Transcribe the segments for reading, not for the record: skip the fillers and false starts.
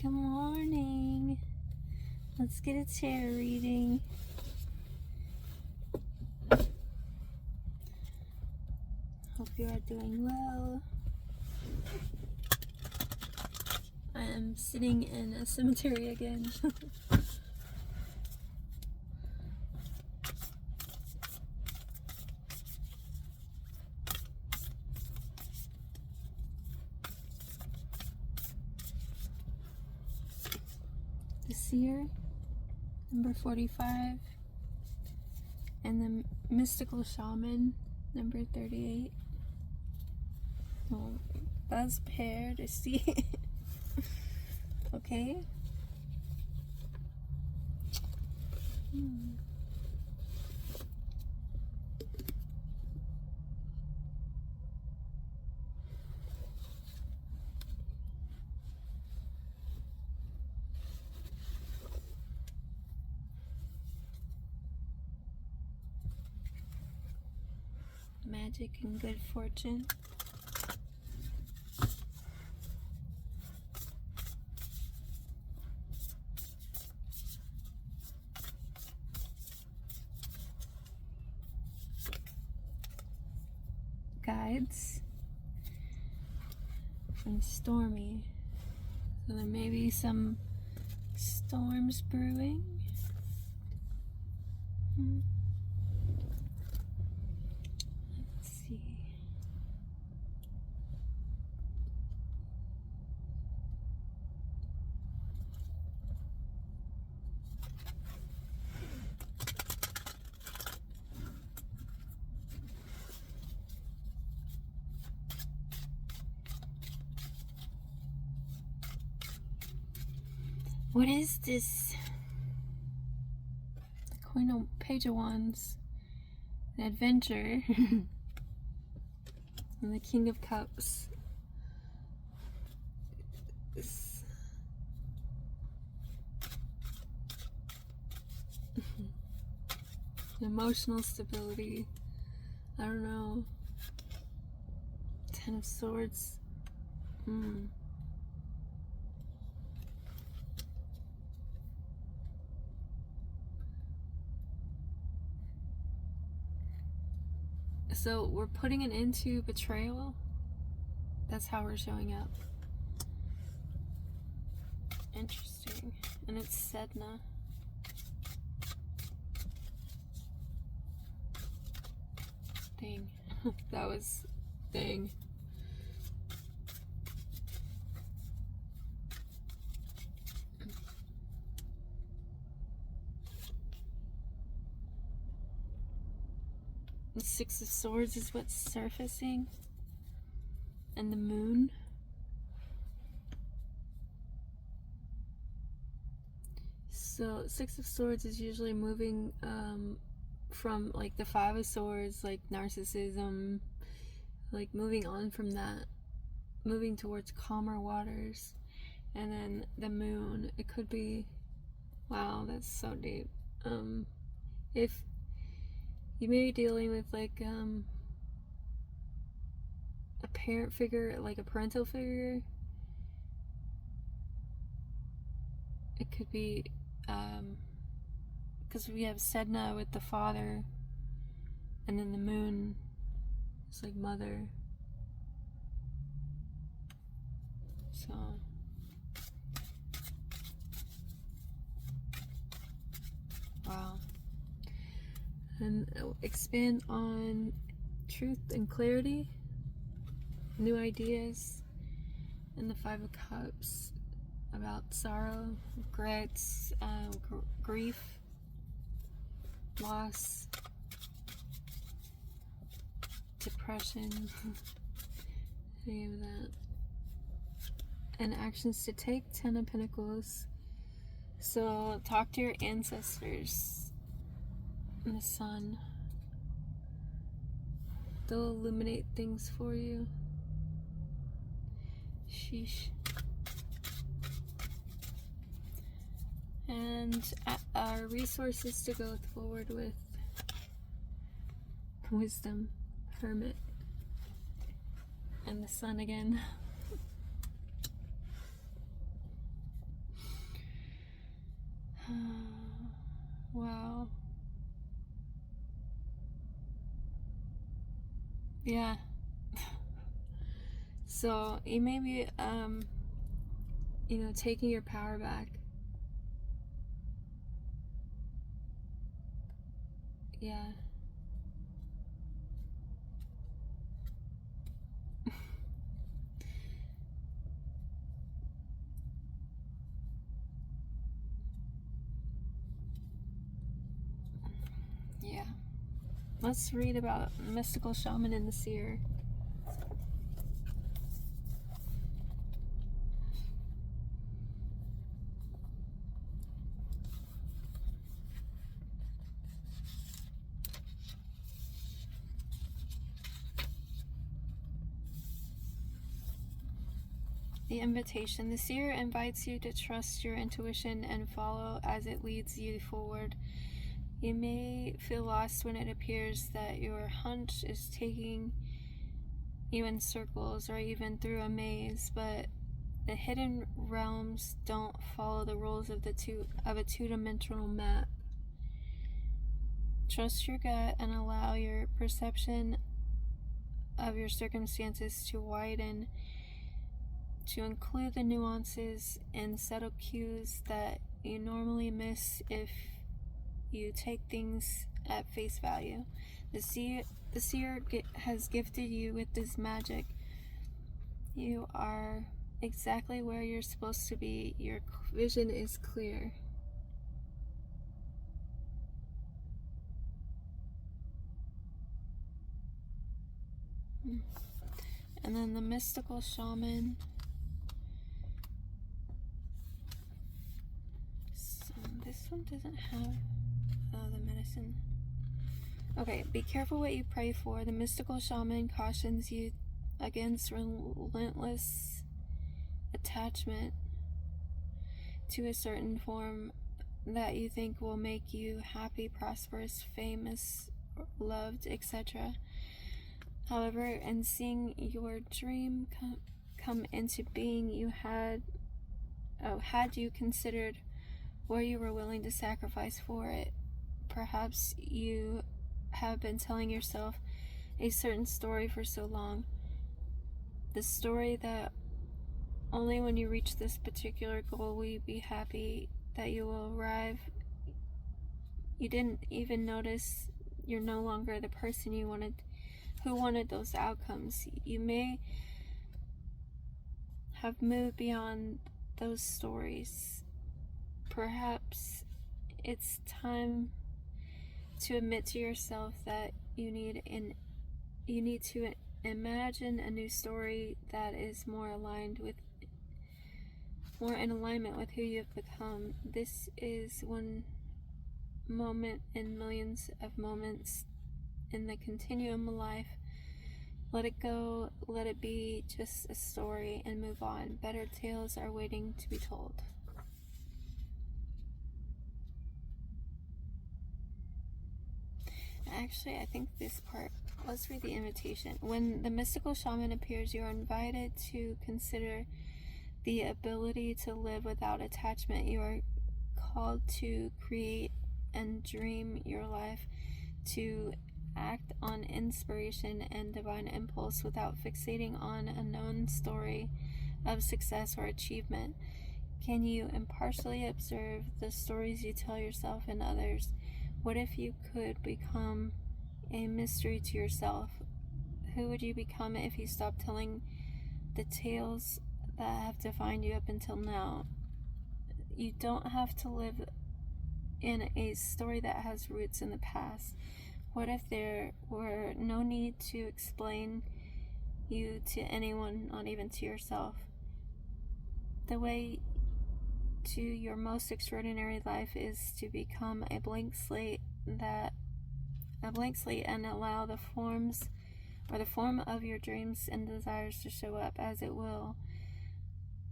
Good morning. Let's get a tarot reading. Hope you are doing well. I am sitting in a cemetery again. The Seer, number 45, and the Mystical Shaman, number 38. Oh, that's paired, I see. Okay. Magic and good fortune. Guides. And stormy. So there may be some storms brewing. Let's see. What is this? The Queen of Page of Wands. An adventure. And the King of Cups. Emotional stability. I don't know. Ten of Swords. So we're putting an end to betrayal. That's how we're showing up. Interesting. And it's Sedna. Dang. That was dang. The Six of Swords is what's surfacing. And the Moon. So Six of Swords is usually moving from like the Five of Swords, like narcissism, like moving on from that, moving towards calmer waters. And then the Moon, it could be, wow, that's so deep. If you may be dealing with like a parent figure, like a parental figure. It could be because we have Sedna with the father, and then the Moon is like mother. So wow. And expand on truth and clarity, new ideas, and the Five of Cups about sorrow, regrets, grief, loss, depression, any of that, and actions to take. 10 of Pentacles. So talk to your ancestors. And the Sun, they'll illuminate things for you. Sheesh. And our resources to go forward with: Wisdom, Hermit, and the Sun again. Wow. Yeah. So you may be, taking your power back. Yeah. Yeah. Let's read about mystical shaman and the seer. The invitation. The seer invites you to trust your intuition and follow as it leads you forward. You may feel lost when it appears that your hunch is taking you in circles or even through a maze, but the hidden realms don't follow the rules of a two-dimensional map. Trust your gut and allow your perception of your circumstances to widen, to include the nuances and subtle cues that you normally miss if you take things at face value. The seer has gifted you with this magic. You are exactly where you're supposed to be. Your vision is clear. And then the mystical shaman. So this one doesn't have the medicine. Okay, be careful what you pray for. The mystical shaman cautions you against relentless attachment to a certain form that you think will make you happy, prosperous, famous, loved, etc. However, in seeing your dream come into being, had you considered what you were willing to sacrifice for it? Perhaps you have been telling yourself a certain story for so long. The story that only when you reach this particular goal will you be happy, that you will arrive. You didn't even notice you're no longer the person who wanted those outcomes. You may have moved beyond those stories. Perhaps it's time to admit to yourself that you need to imagine a new story that is more in alignment with who you have become. This is one moment in millions of moments in the continuum of life. Let it go, let it be just a story, and move on. Better tales are waiting to be told. Actually, I think this part, let's read the invitation. When the mystical shaman appears, you are invited to consider the ability to live without attachment. You are called to create and dream your life, to act on inspiration and divine impulse without fixating on a known story of success or achievement. Can you impartially observe the stories you tell yourself and others? What if you could become a mystery to yourself? Who would you become if you stopped telling the tales that have defined you up until now? You don't have to live in a story that has roots in the past. What if there were no need to explain you to anyone, not even to yourself? The way to your most extraordinary life is to become a blank slate and allow the form of your dreams and desires to show up as it will.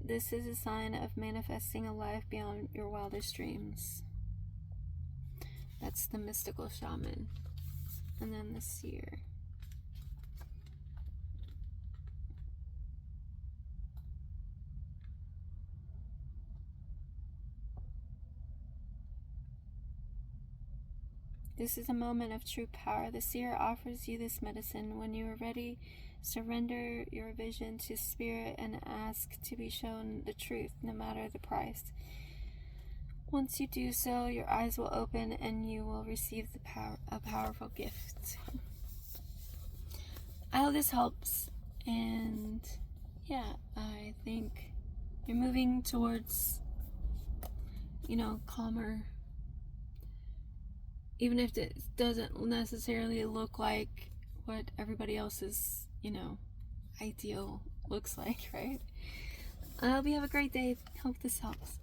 This is a sign of manifesting a life beyond your wildest dreams. That's the mystical shaman. And then the seer. This is a moment of true power. The seer offers you this medicine. When you are ready, surrender your vision to spirit and ask to be shown the truth, no matter the price. Once you do so, your eyes will open and you will receive a powerful gift. I hope this helps, and yeah, I think you're moving towards, calmer, even if it doesn't necessarily look like what everybody else's, ideal looks like, right? I hope you have a great day. Hope this helps.